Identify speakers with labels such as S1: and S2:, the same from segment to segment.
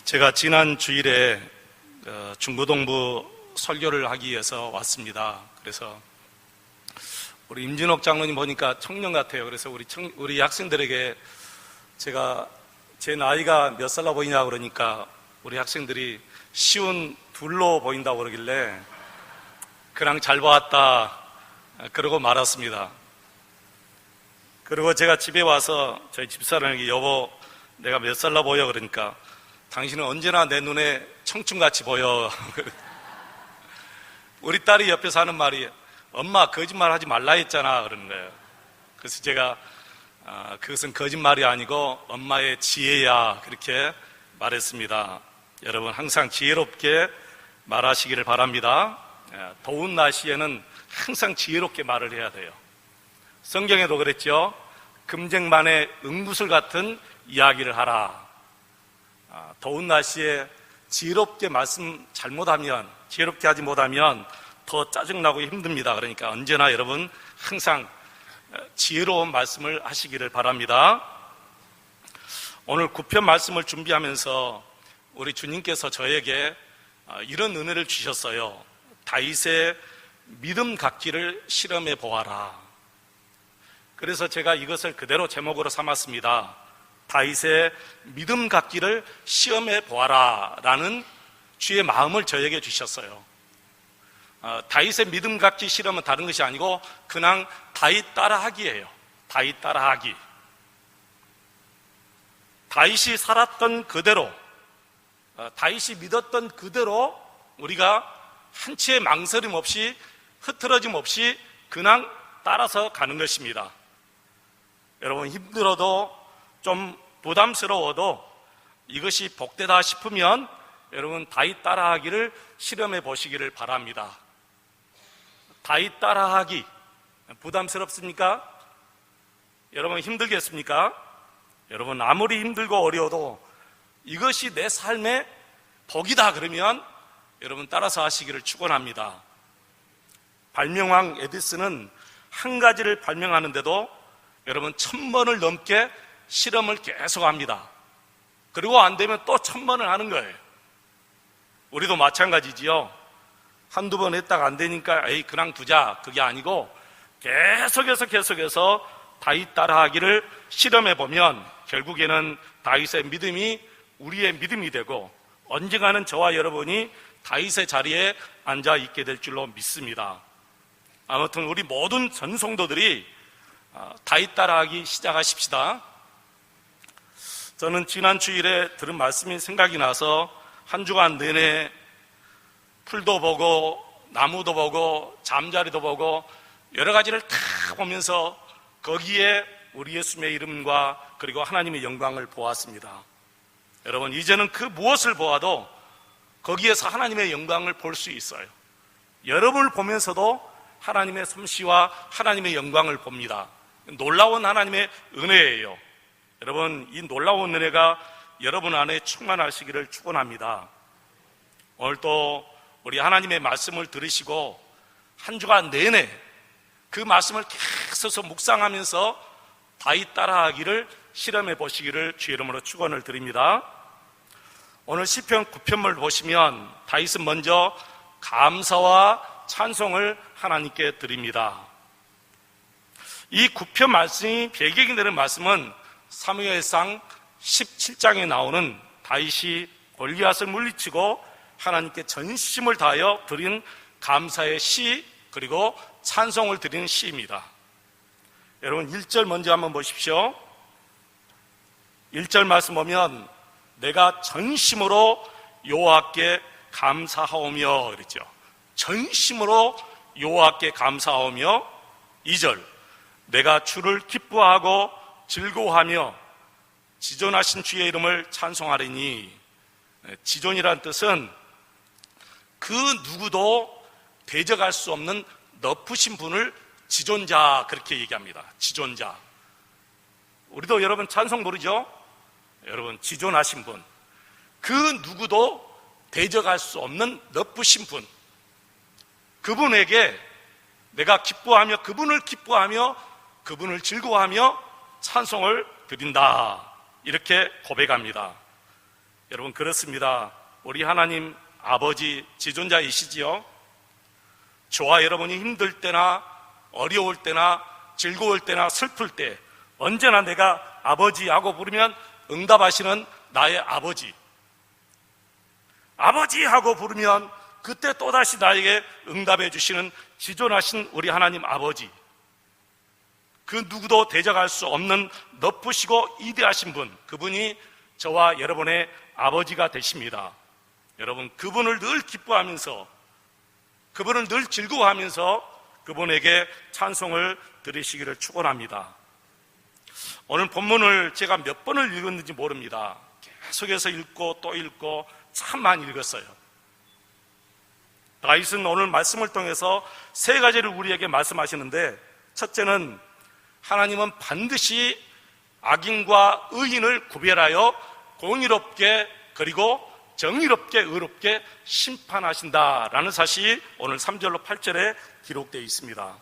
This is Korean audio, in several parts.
S1: 제가 지난 주일에 중고동부 설교를 하기 위해서 왔습니다. 그래서 우리 임진옥 장로님 보니까 청년 같아요. 그래서 우리 학생들에게 제가 제 나이가 몇 살로 보이냐 그러니까 우리 학생들이 쉬운 둘로 보인다고 그러길래 그냥 잘 보았다 그러고 말았습니다. 그리고 제가 집에 와서 저희 집사람에게 여보 내가 몇 살로 보여 그러니까 당신은 언제나 내 눈에 청춘같이 보여. 우리 딸이 옆에서 하는 말이 엄마 거짓말 하지 말라 했잖아 그러는 거예요. 그래서 제가 그것은 거짓말이 아니고 엄마의 지혜야 그렇게 말했습니다. 여러분 항상 지혜롭게 말하시기를 바랍니다. 더운 날씨에는 항상 지혜롭게 말을 해야 돼요. 성경에도 그랬죠. 금쟁반에 응구슬 같은 이야기를 하라. 더운 날씨에 지혜롭게 말씀 잘못하면, 지혜롭게 하지 못하면 더 짜증나고 힘듭니다. 그러니까 언제나 여러분 항상 지혜로운 말씀을 하시기를 바랍니다. 오늘 9편 말씀을 준비하면서 우리 주님께서 저에게 이런 은혜를 주셨어요. 다윗의 믿음 갖기를 실험해 보아라. 그래서 제가 이것을 그대로 제목으로 삼았습니다. 다윗의 믿음 갖기를 시험해 보아라 라는 주의 마음을 저에게 주셨어요. 다윗의 믿음 갖기 실험은 다른 것이 아니고 그냥 다윗 따라하기예요. 다윗 따라하기. 다윗이 살았던 그대로, 다윗이 믿었던 그대로 우리가 한치의 망설임 없이 흐트러짐 없이 그냥 따라서 가는 것입니다. 여러분 힘들어도 좀 부담스러워도 이것이 복되다 싶으면 여러분 다윗 따라하기를 실험해 보시기를 바랍니다. 다윗 따라하기 부담스럽습니까? 여러분 힘들겠습니까? 여러분 아무리 힘들고 어려워도 이것이 내 삶의 복이다 그러면 여러분 따라서 하시기를 축원합니다. 발명왕 에디슨은 한 가지를 발명하는데도 여러분 1000번을 넘게 실험을 계속합니다. 그리고 안 되면 또 1000번을 하는 거예요. 우리도 마찬가지지요. 한두 번 했다가 안 되니까 에이 그냥 두자 그게 아니고 계속해서 다윗 따라하기를 실험해 보면 결국에는 다윗의 믿음이 우리의 믿음이 되고 언젠가는 저와 여러분이 다윗의 자리에 앉아 있게 될 줄로 믿습니다. 아무튼 우리 모든 전성도들이 다윗 따라하기 시작하십시다. 저는 지난 주일에 들은 말씀이 생각이 나서 한 주간 내내 풀도 보고 나무도 보고 잠자리도 보고 여러 가지를 다 보면서 거기에 우리 예수님의 이름과 그리고 하나님의 영광을 보았습니다. 여러분 이제는 그 무엇을 보아도 거기에서 하나님의 영광을 볼 수 있어요. 여러분을 보면서도 하나님의 솜씨와 하나님의 영광을 봅니다. 놀라운 하나님의 은혜예요. 여러분 이 놀라운 은혜가 여러분 안에 충만하시기를 축원합니다. 오늘 또 우리 하나님의 말씀을 들으시고 한 주간 내내 그 말씀을 계속 묵상하면서 다윗 따라하기를 실험해 보시기를 주의 이름으로 축원을 드립니다. 오늘 시편 9편을 보시면 다윗은 먼저 감사와 찬송을 하나님께 드립니다. 이 9편 말씀이 배경이 되는 말씀은 사무엘상 17장에 나오는 다윗이 골리앗을 물리치고 하나님께 전심을 다하여 드린 감사의 시 그리고 찬송을 드리는 시입니다. 여러분 1절 먼저 한번 보십시오. 1절 말씀 보면 내가 전심으로 여호와께 감사하오며 그랬죠. 전심으로 여호와께 감사하오며 2절 내가 주를 기뻐하고 즐거워하며 지존하신 주의 이름을 찬송하리니 지존이란 뜻은 그 누구도 대적할 수 없는 높으신 분을 지존자 그렇게 얘기합니다. 지존자. 우리도 여러분 찬송 부르죠? 여러분 지존하신 분 그 누구도 대적할 수 없는 높으신 분 그분에게 내가 기뻐하며 그분을 기뻐하며 그분을 즐거워하며 찬송을 드린다 이렇게 고백합니다. 여러분, 그렇습니다. 우리 하나님 아버지 지존자이시지요. 저와 여러분이 힘들 때나 어려울 때나 즐거울 때나 슬플 때 언제나 내가 아버지하고 부르면 응답하시는 나의 아버지, 아버지 하고 부르면 그때 또다시 나에게 응답해 주시는 지존하신 우리 하나님 아버지, 그 누구도 대적할 수 없는 높으시고 이대하신 분, 그분이 저와 여러분의 아버지가 되십니다. 여러분, 그분을 늘 기뻐하면서, 그분을 늘 즐거워하면서 그분에게 찬송을 드리시기를 축원합니다. 오늘 본문을 제가 몇 번을 읽었는지 모릅니다. 계속해서 읽고 또 읽고 참 많이 읽었어요. 다윗은 오늘 말씀을 통해서 세 가지를 우리에게 말씀하시는데, 첫째는 하나님은 반드시 악인과 의인을 구별하여 공의롭게 그리고 정의롭게 의롭게 심판하신다라는 사실이 오늘 3절로 8절에 기록되어 있습니다.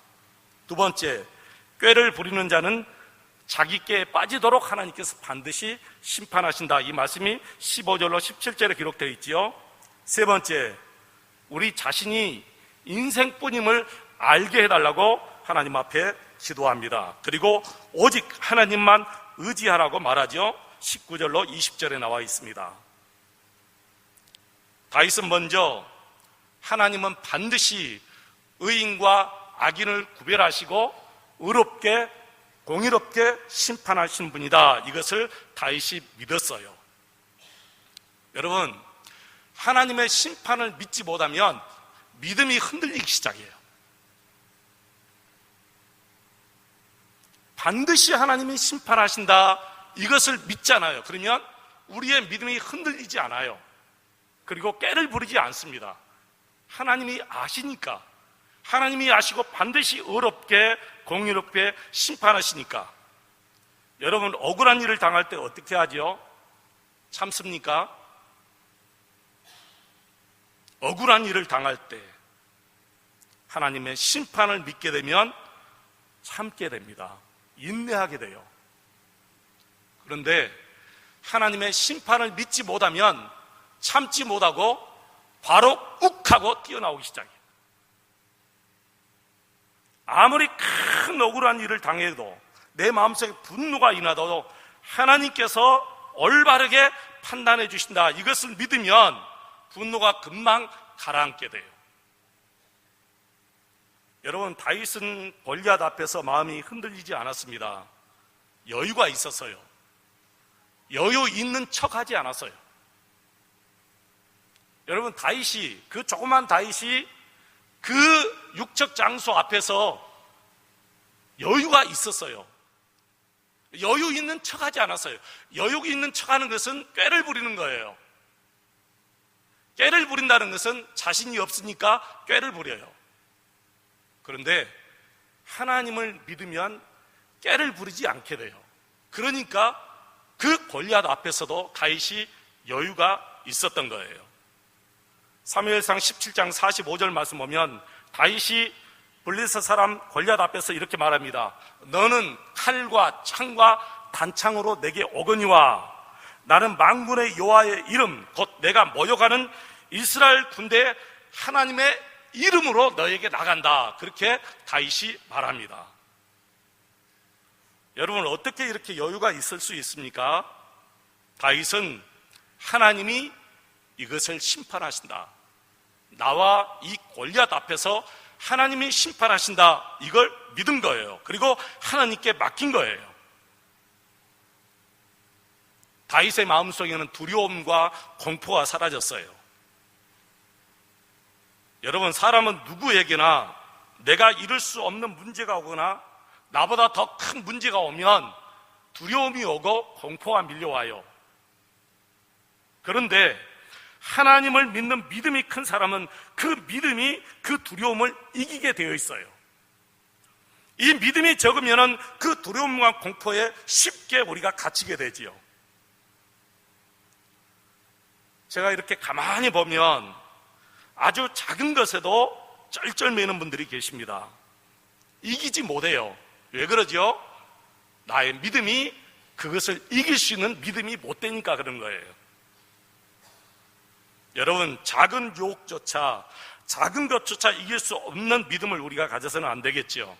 S1: 두 번째, 꾀를 부리는 자는 자기 꾀에 빠지도록 하나님께서 반드시 심판하신다, 이 말씀이 15절로 17절에 기록되어 있지요. 세 번째, 우리 자신이 인생뿐임을 알게 해달라고 하나님 앞에 기도합니다. 그리고 오직 하나님만 의지하라고 말하죠. 19절로 20절에 나와 있습니다. 다윗은 먼저 하나님은 반드시 의인과 악인을 구별하시고 의롭게 공의롭게 심판하신 분이다, 이것을 다윗이 믿었어요. 여러분, 하나님의 심판을 믿지 못하면 믿음이 흔들리기 시작해요. 반드시 하나님이 심판하신다, 이것을 믿잖아요. 그러면 우리의 믿음이 흔들리지 않아요. 그리고 꾀를 부리지 않습니다. 하나님이 아시니까, 하나님이 아시고 반드시 의롭게 공의롭게 심판하시니까. 여러분, 억울한 일을 당할 때 어떻게 하죠? 참습니까? 억울한 일을 당할 때 하나님의 심판을 믿게 되면 참게 됩니다. 인내하게 돼요. 그런데 하나님의 심판을 믿지 못하면 참지 못하고 바로 욱하고 뛰어나오기 시작해요. 아무리 큰 억울한 일을 당해도, 내 마음속에 분노가 일어나도 하나님께서 올바르게 판단해 주신다, 이것을 믿으면 분노가 금방 가라앉게 돼요. 여러분, 다윗은 골리앗 앞에서 마음이 흔들리지 않았습니다. 여유가 있었어요. 여유 있는 척하지 않았어요. 여러분, 다윗이, 그 조그만 다윗이 그 육적 장소 앞에서 여유가 있었어요. 여유 있는 척하지 않았어요. 여유 있는 척하는 것은 꾀를 부리는 거예요. 꾀를 부린다는 것은 자신이 없으니까 꾀를 부려요. 그런데 하나님을 믿으면 꾀를 부리지 않게 돼요. 그러니까 그 골리앗 앞에서도 다윗이 여유가 있었던 거예요. 사무엘상 17장 45절 말씀 보면 다윗이 블레셋 사람 골리앗 앞에서 이렇게 말합니다. 너는 칼과 창과 단창으로 내게 오거니와 나는 만군의 여호와의 이름 곧 내가 모여가는 이스라엘 군대의 하나님의 이름으로 너에게 나간다, 그렇게 다윗이 말합니다. 여러분, 어떻게 이렇게 여유가 있을 수 있습니까? 다윗은 하나님이 이것을 심판하신다, 나와 이 골리앗 앞에서 하나님이 심판하신다, 이걸 믿은 거예요. 그리고 하나님께 맡긴 거예요. 다윗의 마음속에는 두려움과 공포가 사라졌어요. 여러분, 사람은 누구에게나 내가 이룰 수 없는 문제가 오거나 나보다 더 큰 문제가 오면 두려움이 오고 공포가 밀려와요. 그런데 하나님을 믿는 믿음이 큰 사람은 그 믿음이 그 두려움을 이기게 되어 있어요. 이 믿음이 적으면 그 두려움과 공포에 쉽게 우리가 갇히게 되지요. 제가 이렇게 가만히 보면 아주 작은 것에도 쩔쩔매는 분들이 계십니다. 이기지 못해요. 왜 그러죠? 나의 믿음이 그것을 이길 수 있는 믿음이 못 되니까 그런 거예요. 여러분, 작은 유혹조차, 작은 것조차 이길 수 없는 믿음을 우리가 가져서는 안 되겠지요.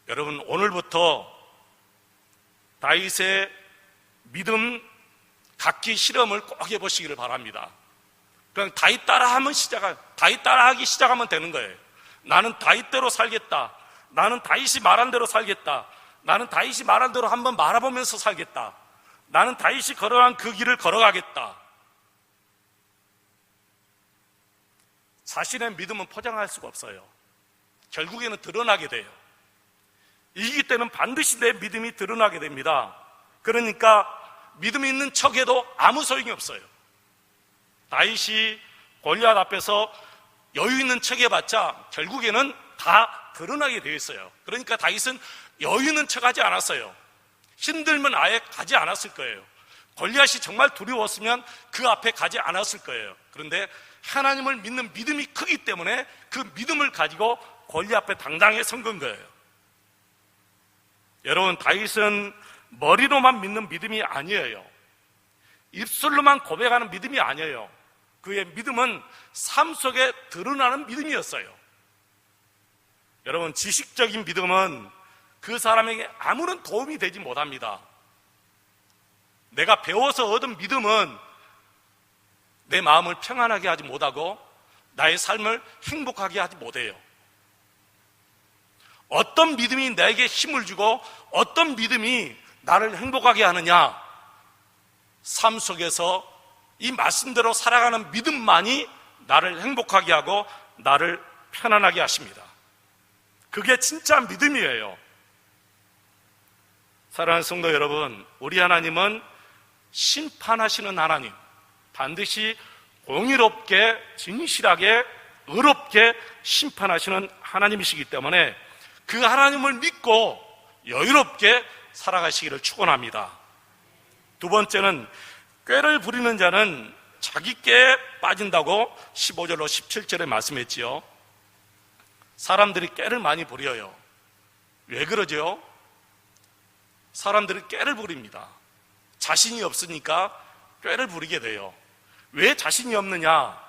S1: 여러분, 오늘부터 다윗의 믿음 갖기 실험을 꼭 해보시기를 바랍니다. 그냥 다윗 따라하기 시작하면 되는 거예요. 나는 다윗대로 살겠다. 나는 다윗이 말한 대로 살겠다. 나는 다윗이 말한 대로 한번 말아보면서 살겠다. 나는 다윗이 걸어간 그 길을 걸어가겠다. 자신의 믿음은 포장할 수가 없어요. 결국에는 드러나게 돼요. 이기기 때는 반드시 내 믿음이 드러나게 됩니다. 그러니까 믿음이 있는 척해도 아무 소용이 없어요. 다윗이 골리앗 앞에서 여유 있는 척 해봤자 결국에는 다 드러나게 되어 있어요. 그러니까 다윗은 여유 있는 척하지 않았어요. 힘들면 아예 가지 않았을 거예요. 골리앗이 정말 두려웠으면 그 앞에 가지 않았을 거예요. 그런데 하나님을 믿는 믿음이 크기 때문에 그 믿음을 가지고 골리앗 앞에 당당히 선 건 거예요. 여러분, 다윗은 머리로만 믿는 믿음이 아니에요. 입술로만 고백하는 믿음이 아니에요. 그의 믿음은 삶 속에 드러나는 믿음이었어요. 여러분, 지식적인 믿음은 그 사람에게 아무런 도움이 되지 못합니다. 내가 배워서 얻은 믿음은 내 마음을 평안하게 하지 못하고 나의 삶을 행복하게 하지 못해요. 어떤 믿음이 나에게 힘을 주고 어떤 믿음이 나를 행복하게 하느냐? 삶 속에서 이 말씀대로 살아가는 믿음만이 나를 행복하게 하고 나를 편안하게 하십니다. 그게 진짜 믿음이에요. 사랑하는 성도 여러분, 우리 하나님은 심판하시는 하나님, 반드시 공의롭게, 진실하게, 의롭게 심판하시는 하나님이시기 때문에 그 하나님을 믿고 여유롭게 살아가시기를 축원합니다. 두 번째는 꾀를 부리는 자는 자기 꾀에 빠진다고 15절로 17절에 말씀했지요. 사람들이 꾀를 많이 부려요. 왜 그러죠? 사람들이 꾀를 부립니다. 자신이 없으니까 꾀를 부리게 돼요. 왜 자신이 없느냐?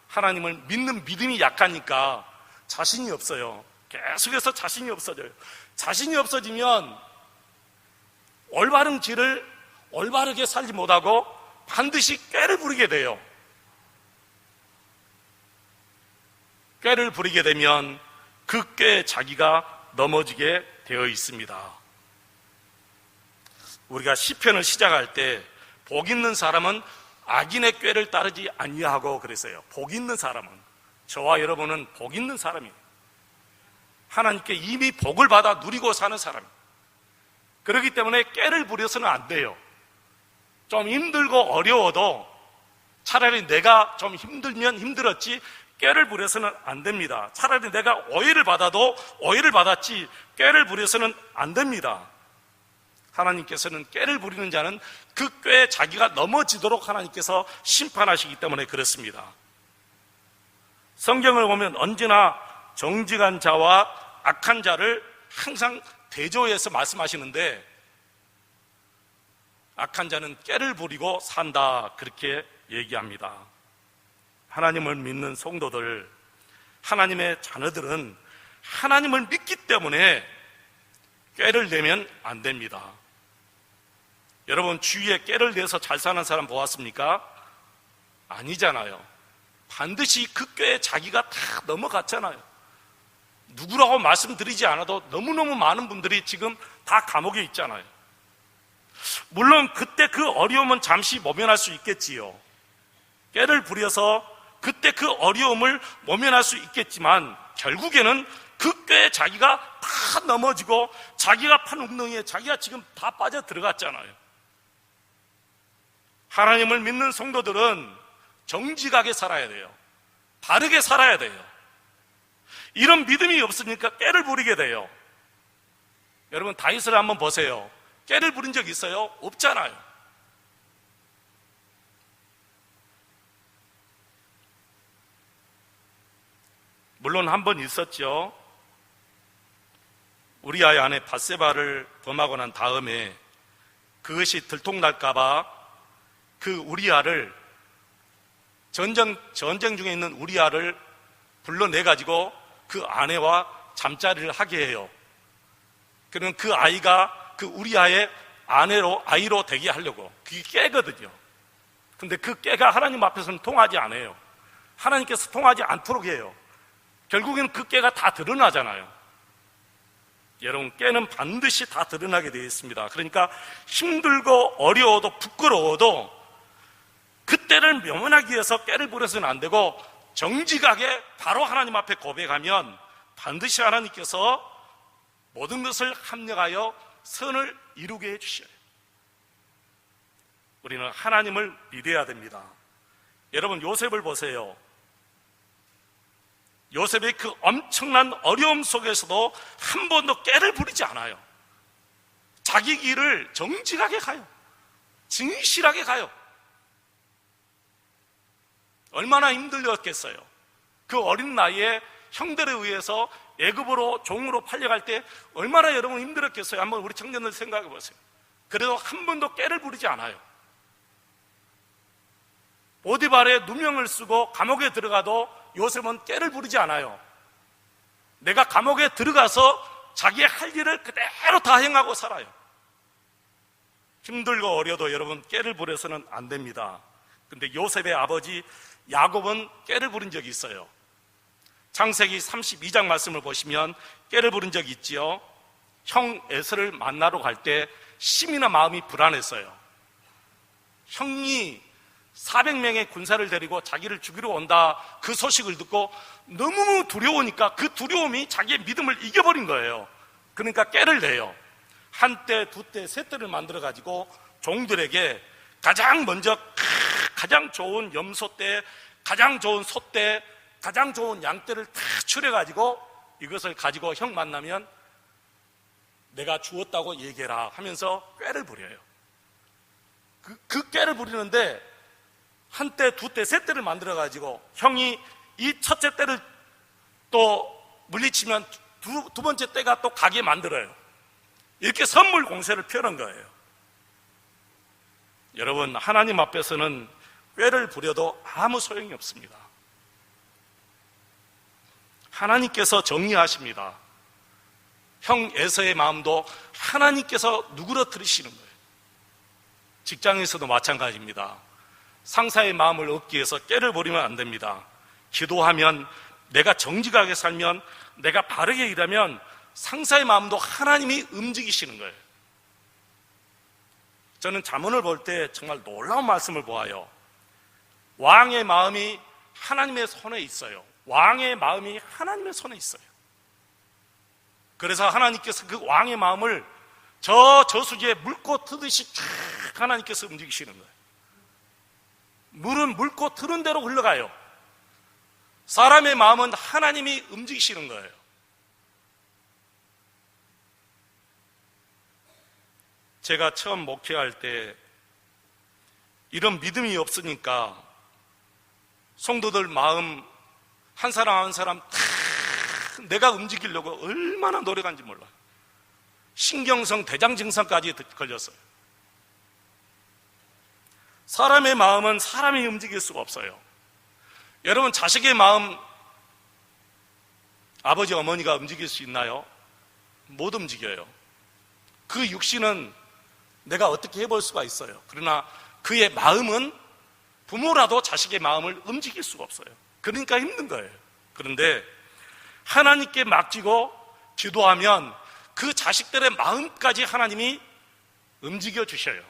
S1: 하나님을 믿는 믿음이 약하니까 자신이 없어요. 계속해서 자신이 없어져요. 자신이 없어지면 올바른 길을 올바르게 살지 못하고 반드시 꾀를 부리게 돼요. 꾀를 부리게 되면 그 꾀에 자기가 넘어지게 되어 있습니다. 우리가 시편을 시작할 때 복 있는 사람은 악인의 꾀를 따르지 아니하고 그랬어요. 복 있는 사람은, 저와 여러분은 복 있는 사람이에요. 하나님께 이미 복을 받아 누리고 사는 사람이에요. 그렇기 때문에 꾀를 부려서는 안 돼요. 좀 힘들고 어려워도 차라리 내가 좀 힘들면 힘들었지 꾀를 부려서는 안 됩니다. 차라리 내가 오해를 받아도 오해를 받았지 꾀를 부려서는 안 됩니다. 하나님께서는 꾀를 부리는 자는 그 꾀에 자기가 넘어지도록 하나님께서 심판하시기 때문에 그렇습니다. 성경을 보면 언제나 정직한 자와 악한 자를 항상 대조해서 말씀하시는데, 악한 자는 꾀를 부리고 산다, 그렇게 얘기합니다. 하나님을 믿는 성도들, 하나님의 자녀들은 하나님을 믿기 때문에 꾀를 내면 안 됩니다. 여러분, 주위에 꾀를 내서 잘 사는 사람 보았습니까? 아니잖아요. 반드시 그 꾀에 자기가 다 넘어갔잖아요. 누구라고 말씀드리지 않아도 너무너무 많은 분들이 지금 다 감옥에 있잖아요. 물론 그때 그 어려움은 잠시 모면할 수 있겠지요. 꾀를 부려서 그때 그 어려움을 모면할 수 있겠지만 결국에는 그 꾀에 자기가 다 넘어지고 자기가 판 웅덩이에 자기가 지금 다 빠져 들어갔잖아요. 하나님을 믿는 성도들은 정직하게 살아야 돼요. 바르게 살아야 돼요. 이런 믿음이 없으니까 꾀를 부리게 돼요. 여러분, 다윗을 한번 보세요. 꾀를 부린 적 있어요? 없잖아요. 물론 한 번 있었죠. 우리아의 아내 밧세바를 범하고 난 다음에 그것이 들통날까봐 그 우리아를 전쟁 중에 있는 우리아를 불러내가지고 그 아내와 잠자리를 하게 해요. 그러면 그 아이가 그 우리아의 아이로 되게 하려고. 그게 깨거든요. 근데 그 깨가 하나님 앞에서는 통하지 않아요. 하나님께서 통하지 않도록 해요. 결국에는 그 깨가 다 드러나잖아요. 여러분, 깨는 반드시 다 드러나게 되어 있습니다. 그러니까 힘들고 어려워도 부끄러워도 그때를 면하기 위해서 깨를 부려서는 안 되고 정직하게 바로 하나님 앞에 고백하면 반드시 하나님께서 모든 것을 합력하여 선을 이루게 해주셔요. 우리는 하나님을 믿어야 됩니다. 여러분, 요셉을 보세요. 요셉의 그 엄청난 어려움 속에서도 한 번도 깨를 부리지 않아요. 자기 길을 정직하게 가요. 진실하게 가요. 얼마나 힘들었겠어요. 그 어린 나이에 형들에 의해서 애굽으로 종으로 팔려갈 때 얼마나 여러분 힘들었겠어요. 한번 우리 청년들 생각해 보세요. 그래도 한 번도 깨를 부리지 않아요. 보디발에 누명을 쓰고 감옥에 들어가도 요셉은 깨를 부리지 않아요. 내가 감옥에 들어가서 자기의 할 일을 그대로 다 행하고 살아요. 힘들고 어려도 여러분 깨를 부려서는 안 됩니다. 근데 요셉의 아버지 야곱은 깨를 부린 적이 있어요. 창세기 32장 말씀을 보시면 깨를 부른 적이 있지요. 형 에서를 만나러 갈 때 심히나 마음이 불안했어요. 형이 400명의 군사를 데리고 자기를 죽이러 온다, 그 소식을 듣고 너무 두려우니까 그 두려움이 자기의 믿음을 이겨버린 거예요. 그러니까 깨를 내요. 한 떼, 두 떼, 세 떼를 만들어 가지고 종들에게 가장 먼저 가장 좋은 염소떼, 가장 좋은 소떼, 가장 좋은 양떼를 다 추려가지고 이것을 가지고 형 만나면 내가 주었다고 얘기해라 하면서 꾀를 부려요. 그 꾀를 부리는데 한 떼, 두 떼, 세 떼를 만들어가지고 형이 이 첫째 떼를 또 물리치면 두 번째 떼가 또 가게 만들어요. 이렇게 선물 공세를 펴는 거예요. 여러분, 하나님 앞에서는 꾀를 부려도 아무 소용이 없습니다. 하나님께서 정리하십니다. 형 에서의 마음도 하나님께서 누그러뜨리시는 거예요. 직장에서도 마찬가지입니다. 상사의 마음을 얻기 위해서 꾀를 부리면 안 됩니다. 기도하면, 내가 정직하게 살면, 내가 바르게 일하면 상사의 마음도 하나님이 움직이시는 거예요. 저는 잠언을 볼 때 정말 놀라운 말씀을 보아요. 왕의 마음이 하나님의 손에 있어요. 왕의 마음이 하나님의 손에 있어요. 그래서 하나님께서 그 왕의 마음을 저수지에 물고 트듯이 쫙 하나님께서 움직이시는 거예요. 물은 물고 트는 대로 흘러가요. 사람의 마음은 하나님이 움직이시는 거예요. 제가 처음 목회할 때 이런 믿음이 없으니까 성도들 마음 한 사람 한 사람 다 내가 움직이려고 얼마나 노력한지 몰라요. 신경성 대장 증상까지 걸렸어요. 사람의 마음은 사람이 움직일 수가 없어요. 여러분, 자식의 마음 아버지 어머니가 움직일 수 있나요? 못 움직여요. 그 육신은 내가 어떻게 해볼 수가 있어요. 그러나 그의 마음은 부모라도 자식의 마음을 움직일 수가 없어요. 그러니까 힘든 거예요. 그런데 하나님께 맡기고 기도하면 그 자식들의 마음까지 하나님이 움직여 주셔요.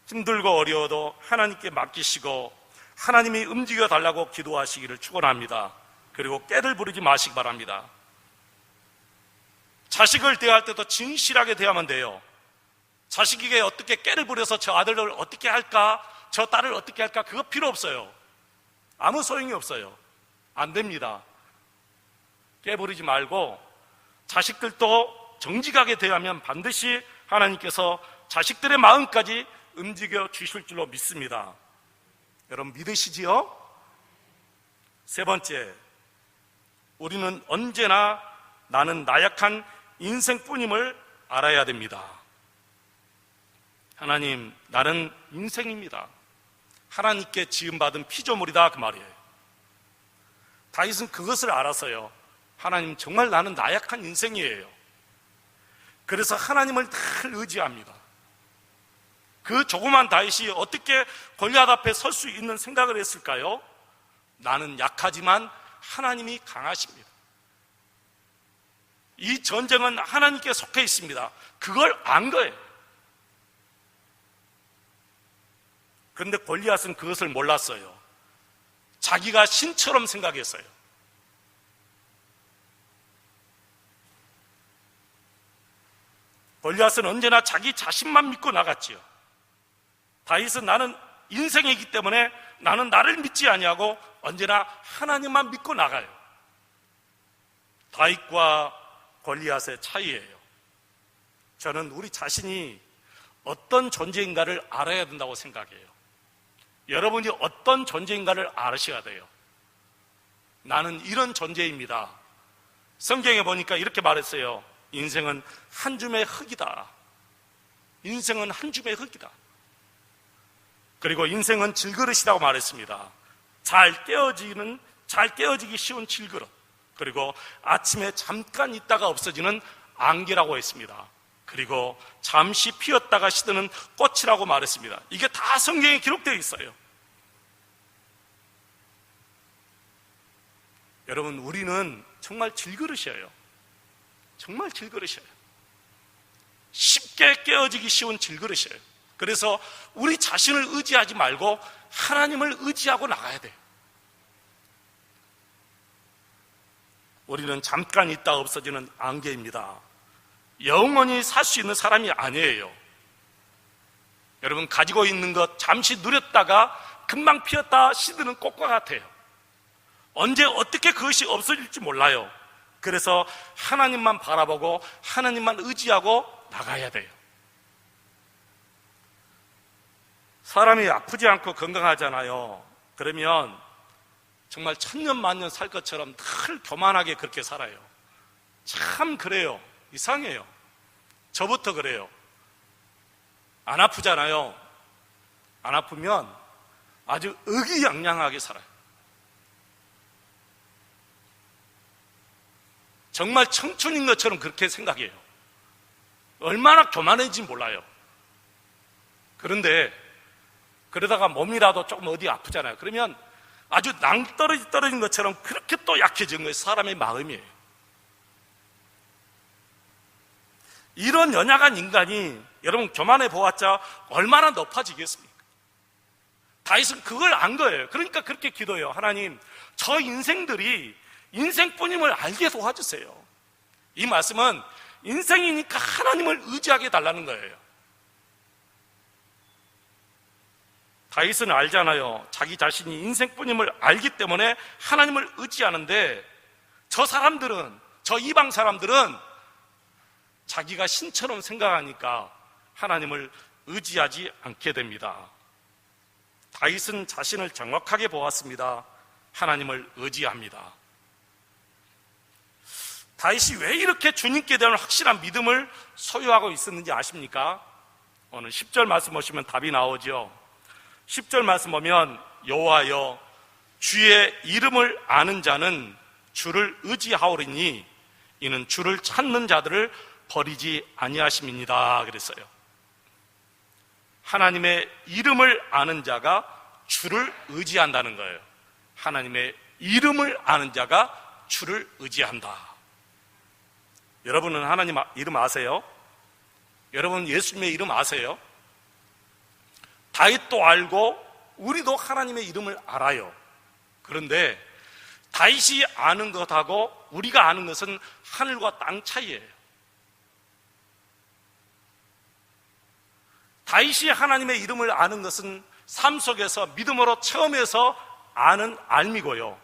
S1: 힘들고 어려워도 하나님께 맡기시고 하나님이 움직여 달라고 기도하시기를 축원합니다. 그리고 깨를 부리지 마시기 바랍니다. 자식을 대할 때도 진실하게 대하면 돼요. 자식에게 어떻게 깨를 부려서 저 아들을 어떻게 할까, 저 딸을 어떻게 할까, 그거 필요 없어요. 아무 소용이 없어요. 안 됩니다. 깨 부리지 말고 자식들도 정직하게 대하면 반드시 하나님께서 자식들의 마음까지 움직여 주실 줄로 믿습니다. 여러분 믿으시지요? 세 번째, 우리는 언제나 나는 나약한 인생뿐임을 알아야 됩니다. 하나님, 나는 인생입니다. 하나님께 지음받은 피조물이다 그 말이에요. 다윗은 그것을 알아서요, 하나님 정말 나는 나약한 인생이에요. 그래서 하나님을 늘 의지합니다. 그 조그만 다윗이 어떻게 골리앗 앞에 설 수 있는 생각을 했을까요? 나는 약하지만 하나님이 강하십니다. 이 전쟁은 하나님께 속해 있습니다. 그걸 안 거예요. 그런데 골리앗은 그것을 몰랐어요. 자기가 신처럼 생각했어요. 골리앗은 언제나 자기 자신만 믿고 나갔지요. 다윗은 나는 인생이기 때문에 나는 나를 믿지 아니하고 언제나 하나님만 믿고 나가요. 다윗과 골리앗의 차이예요. 저는 우리 자신이 어떤 존재인가를 알아야 된다고 생각해요. 여러분이 어떤 존재인가를 알으셔야 돼요. 나는 이런 존재입니다. 성경에 보니까 이렇게 말했어요. 인생은 한 줌의 흙이다. 인생은 한 줌의 흙이다. 그리고 인생은 질그릇이라고 말했습니다. 잘 깨어지기 쉬운 질그릇. 그리고 아침에 잠깐 있다가 없어지는 안개라고 했습니다. 그리고 잠시 피었다가 시드는 꽃이라고 말했습니다. 이게 다 성경에 기록되어 있어요. 여러분, 우리는 정말 질그릇이에요. 정말 질그릇이에요. 쉽게 깨어지기 쉬운 질그릇이에요. 그래서 우리 자신을 의지하지 말고 하나님을 의지하고 나가야 돼요. 우리는 잠깐 있다 없어지는 안개입니다. 영원히 살 수 있는 사람이 아니에요. 여러분, 가지고 있는 것 잠시 누렸다가 금방 피었다 시드는 꽃과 같아요. 언제 어떻게 그것이 없어질지 몰라요. 그래서 하나님만 바라보고 하나님만 의지하고 나가야 돼요. 사람이 아프지 않고 건강하잖아요. 그러면 정말 천년 만년 살 것처럼 늘 교만하게 그렇게 살아요. 참 그래요. 이상해요. 저부터 그래요. 안 아프잖아요. 안 아프면 아주 의기양양하게 살아요. 정말 청춘인 것처럼 그렇게 생각해요. 얼마나 교만한지 몰라요. 그런데 그러다가 몸이라도 조금 어디 아프잖아요. 그러면 아주 낭떠러진 것처럼 그렇게 또 약해진 거예요. 사람의 마음이에요. 이런 연약한 인간이 여러분 교만해 보았자 얼마나 높아지겠습니까? 다윗은 그걸 안 거예요. 그러니까 그렇게 기도해요. 하나님, 저 인생들이 인생뿐임을 알게 도와주세요. 이 말씀은 인생이니까 하나님을 의지하게 해달라는 거예요. 다윗은 알잖아요. 자기 자신이 인생뿐임을 알기 때문에 하나님을 의지하는데 저 사람들은, 저 이방 사람들은 자기가 신처럼 생각하니까 하나님을 의지하지 않게 됩니다. 다윗은 자신을 정확하게 보았습니다. 하나님을 의지합니다. 다윗이 왜 이렇게 주님께 대한 확실한 믿음을 소유하고 있었는지 아십니까? 오늘 10절 말씀 보시면 답이 나오죠. 10절 말씀 보면 여호와여 주의 이름을 아는 자는 주를 의지하오리니 이는 주를 찾는 자들을 버리지 아니하심이니이다 그랬어요. 하나님의 이름을 아는 자가 주를 의지한다는 거예요. 하나님의 이름을 아는 자가 주를 의지한다. 여러분은 하나님 이름 아세요? 여러분 예수님의 이름 아세요? 다윗도 알고 우리도 하나님의 이름을 알아요. 그런데 다윗이 아는 것하고 우리가 아는 것은 하늘과 땅 차이예요. 다윗이 하나님의 이름을 아는 것은 삶 속에서 믿음으로 체험해서 아는 알미고요.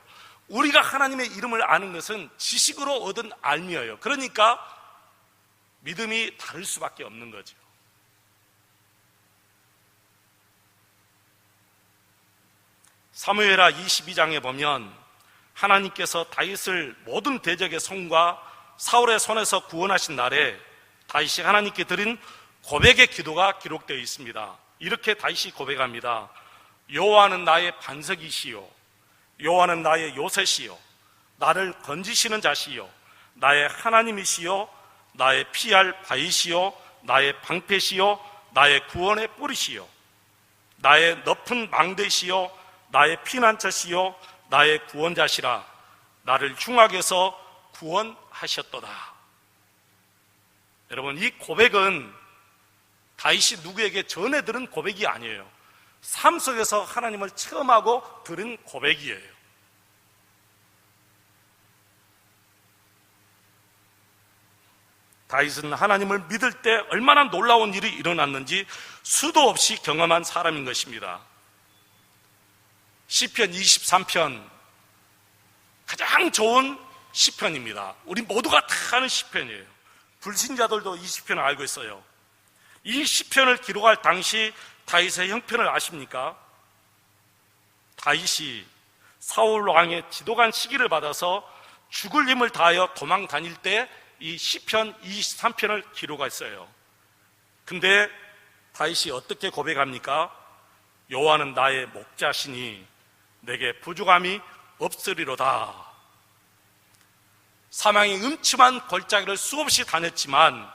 S1: 우리가 하나님의 이름을 아는 것은 지식으로 얻은 알미예요. 그러니까 믿음이 다를 수밖에 없는 거죠. 사무엘하 22장에 보면 하나님께서 다윗을 모든 대적의 손과 사울의 손에서 구원하신 날에 다윗이 하나님께 드린 고백의 기도가 기록되어 있습니다. 이렇게 다윗이 고백합니다. 여호와는 나의 반석이시요 여호와는 나의 요새시요 나를 건지시는 자시요 나의 하나님이시요 나의 피할 바위시요 나의 방패시요 나의 구원의 뿌리시요 나의 높은 망대시요 나의 피난처시요 나의 구원자시라 나를 흉악에서 구원하셨도다. 여러분, 이 고백은 다윗이 누구에게 전해 들은 고백이 아니에요. 삶 속에서 하나님을 체험하고 들은 고백이에요. 다윗은 하나님을 믿을 때 얼마나 놀라운 일이 일어났는지 수도 없이 경험한 사람인 것입니다. 시편 23편, 가장 좋은 시편입니다. 우리 모두가 다 아는 시편이에요. 불신자들도 이 시편을 알고 있어요. 이 시편을 기록할 당시 다윗의 형편을 아십니까? 다윗이 사울 왕의 지도관 시기를 받아서 죽을 힘을 다하여 도망 다닐 때 이 시편 23편을 기록했어요. 근데 다윗이 어떻게 고백합니까? 여호와는 나의 목자시니 내게 부족함이 없으리로다. 사망의 음침한 골짜기를 수없이 다녔지만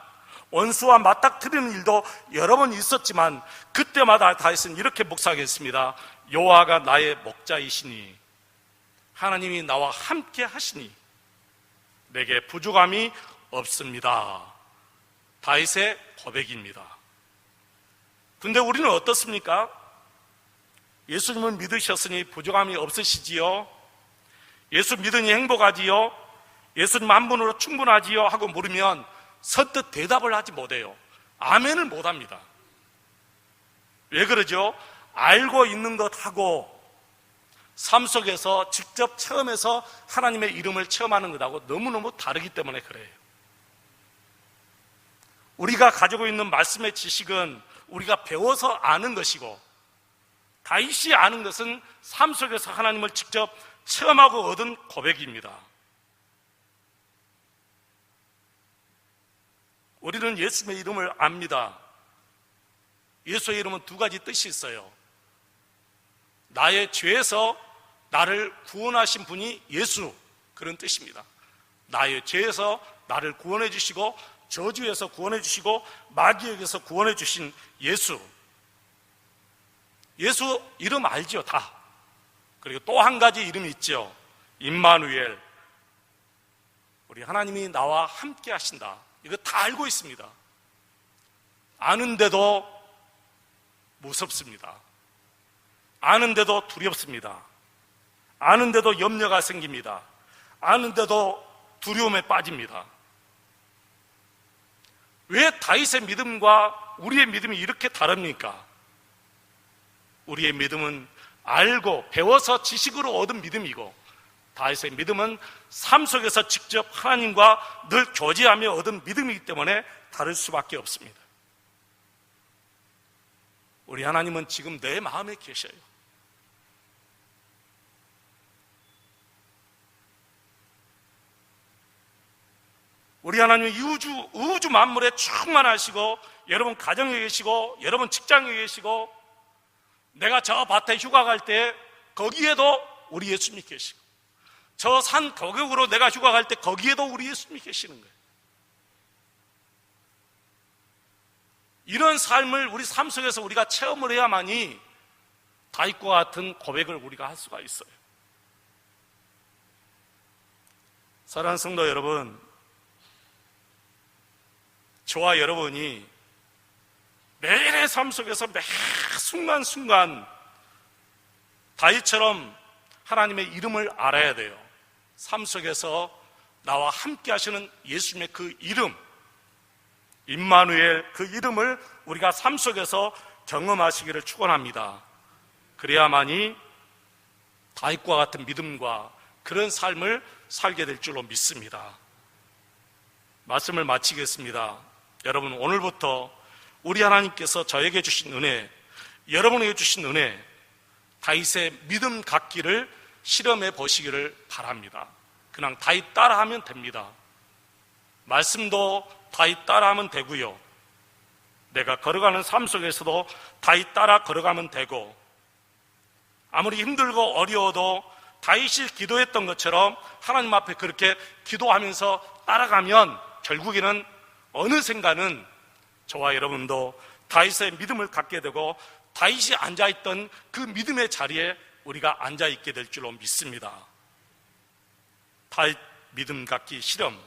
S1: 원수와 맞닥뜨리는 일도 여러 번 있었지만 그때마다 다윗은 이렇게 묵상했습니다. 여호와가 나의 목자이시니 하나님이 나와 함께 하시니 내게 부족함이 없습니다. 다윗의 고백입니다. 근데 우리는 어떻습니까? 예수님을 믿으셨으니 부족함이 없으시지요? 예수 믿으니 행복하지요? 예수님 한 분으로 충분하지요? 하고 물으면 선뜻 대답을 하지 못해요. 아멘을 못합니다. 왜 그러죠? 알고 있는 것하고 삶 속에서 직접 체험해서 하나님의 이름을 체험하는 것하고 너무너무 다르기 때문에 그래요. 우리가 가지고 있는 말씀의 지식은 우리가 배워서 아는 것이고 다윗이 아는 것은 삶 속에서 하나님을 직접 체험하고 얻은 고백입니다. 우리는 예수님의 이름을 압니다. 예수의 이름은 두 가지 뜻이 있어요. 나의 죄에서 나를 구원하신 분이 예수, 그런 뜻입니다. 나의 죄에서 나를 구원해 주시고 저주에서 구원해 주시고 마귀에게서 구원해 주신 예수. 예수 이름 알죠, 다. 그리고 또 한 가지 이름이 있죠. 임마누엘. 우리 하나님이 나와 함께 하신다. 이거 다 알고 있습니다. 아는데도 무섭습니다. 아는데도 두렵습니다. 아는데도 염려가 생깁니다. 아는데도 두려움에 빠집니다. 왜 다윗의 믿음과 우리의 믿음이 이렇게 다릅니까? 우리의 믿음은 알고 배워서 지식으로 얻은 믿음이고 다윗의 믿음은 삶 속에서 직접 하나님과 늘 교제하며 얻은 믿음이기 때문에 다를 수밖에 없습니다. 우리 하나님은 지금 내 마음에 계셔요. 우리 하나님은 우주 만물에 충만하시고 여러분 가정에 계시고 여러분 직장에 계시고 내가 저 밭에 휴가 갈 때 거기에도 우리 예수님이 계시고 저 산 거격으로 내가 휴가 갈 때 거기에도 우리 예수님이 계시는 거예요. 이런 삶을 우리 삶 속에서 우리가 체험을 해야만이 다윗과 같은 고백을 우리가 할 수가 있어요. 사랑하는 성도 여러분, 저와 여러분이 매일의 삶 속에서 매 순간순간 다윗처럼 하나님의 이름을 알아야 돼요. 삶 속에서 나와 함께 하시는 예수님의 그 이름, 임마누엘, 그 이름을 우리가 삶 속에서 경험하시기를 축원합니다. 그래야만이 다윗과 같은 믿음과 그런 삶을 살게 될 줄로 믿습니다. 말씀을 마치겠습니다. 여러분, 오늘부터 우리 하나님께서 저에게 주신 은혜, 여러분에게 주신 은혜, 다윗의 믿음 갖기를 실험해 보시기를 바랍니다. 그냥 다윗 따라하면 됩니다. 말씀도 다윗 따라하면 되고요. 내가 걸어가는 삶 속에서도 다윗 따라 걸어가면 되고 아무리 힘들고 어려워도 다윗이 기도했던 것처럼 하나님 앞에 그렇게 기도하면서 따라가면 결국에는 어느샌가는 저와 여러분도 다윗의 믿음을 갖게 되고 다윗이 앉아있던 그 믿음의 자리에 우리가 앉아있게 될 줄로 믿습니다. 다윗 믿음 갖기 실험,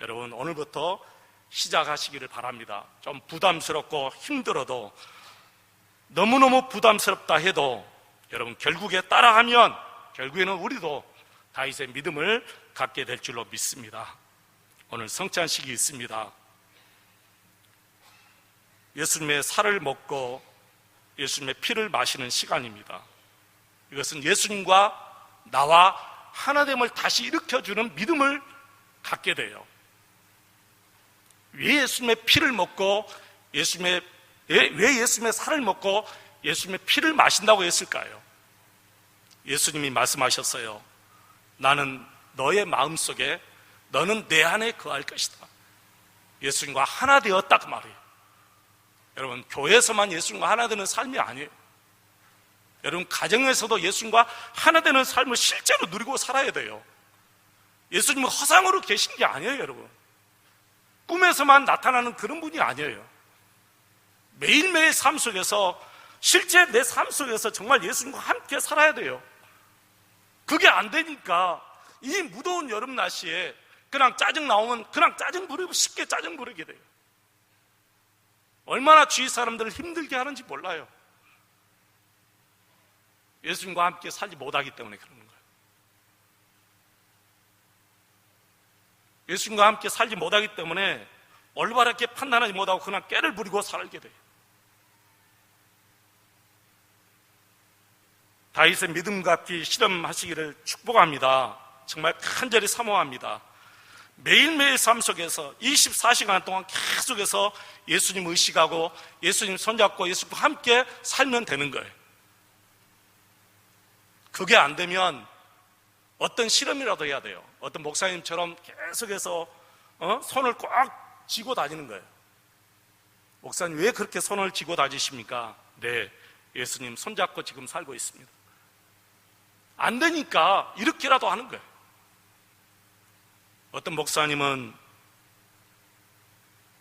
S1: 여러분 오늘부터 시작하시기를 바랍니다. 좀 부담스럽고 힘들어도, 너무너무 부담스럽다 해도 여러분 결국에 따라하면 결국에는 우리도 다윗의 믿음을 갖게 될 줄로 믿습니다. 오늘 성찬식이 있습니다. 예수님의 살을 먹고 예수님의 피를 마시는 시간입니다. 이것은 예수님과 나와 하나됨을 다시 일으켜주는 믿음을 갖게 돼요. 왜 예수님의 피를 먹고 왜 예수님의 살을 먹고 예수님의 피를 마신다고 했을까요? 예수님이 말씀하셨어요. 나는 너의 마음속에, 너는 내 안에 거할 것이다. 예수님과 하나 되었다 그 말이에요. 여러분, 교회에서만 예수님과 하나 되는 삶이 아니에요. 여러분, 가정에서도 예수님과 하나 되는 삶을 실제로 누리고 살아야 돼요. 예수님은 허상으로 계신 게 아니에요, 여러분. 꿈에서만 나타나는 그런 분이 아니에요. 매일매일 삶 속에서, 실제 내 삶 속에서 정말 예수님과 함께 살아야 돼요. 그게 안 되니까 이 무더운 여름 날씨에 그냥 짜증 나오면 그냥 짜증 부리고 쉽게 짜증 부리게 돼요. 얼마나 주위 사람들을 힘들게 하는지 몰라요. 예수님과 함께 살지 못하기 때문에 그러는 거예요. 예수님과 함께 살지 못하기 때문에 올바르게 판단하지 못하고 그냥 깨를 부리고 살게 돼요. 다윗의 믿음 갖기 실험하시기를 축복합니다. 정말 간절히 사모합니다. 매일매일 삶 속에서 24시간 동안 계속해서 예수님 의식하고 예수님 손잡고 예수님과 함께 살면 되는 거예요. 그게 안 되면 어떤 실험이라도 해야 돼요. 어떤 목사님처럼 계속해서 손을 꽉 쥐고 다니는 거예요. 목사님 왜 그렇게 손을 쥐고 다니십니까? 네, 예수님 손잡고 지금 살고 있습니다. 안 되니까 이렇게라도 하는 거예요. 어떤 목사님은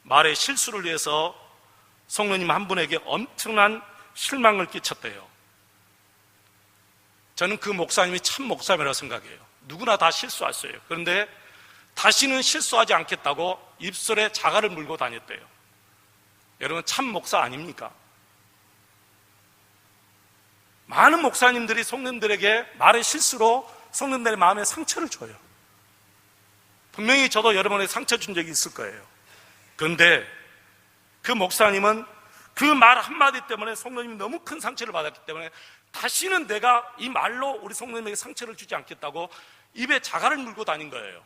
S1: 말의 실수를 위해서 성도님 한 분에게 엄청난 실망을 끼쳤대요. 저는 그 목사님이 참 목사님이라고 생각해요. 누구나 다 실수할 수 있어요. 그런데 다시는 실수하지 않겠다고 입술에 자갈을 물고 다녔대요. 여러분, 참 목사 아닙니까? 많은 목사님들이 성도님들에게 말의 실수로 성도님들의 마음에 상처를 줘요. 분명히 저도 여러분에게 상처 준 적이 있을 거예요. 그런데 그 목사님은 그 말 한마디 때문에 성도님이 너무 큰 상처를 받았기 때문에 다시는 내가 이 말로 우리 성도님에게 상처를 주지 않겠다고 입에 자갈을 물고 다닌 거예요.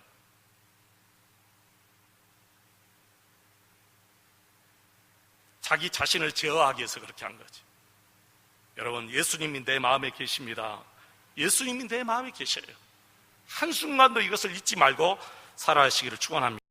S1: 자기 자신을 제어하기 위해서 그렇게 한 거지. 여러분, 예수님이 내 마음에 계십니다. 예수님이 내 마음에 계셔요. 한순간도 이것을 잊지 말고 살아가시기를 축원합니다.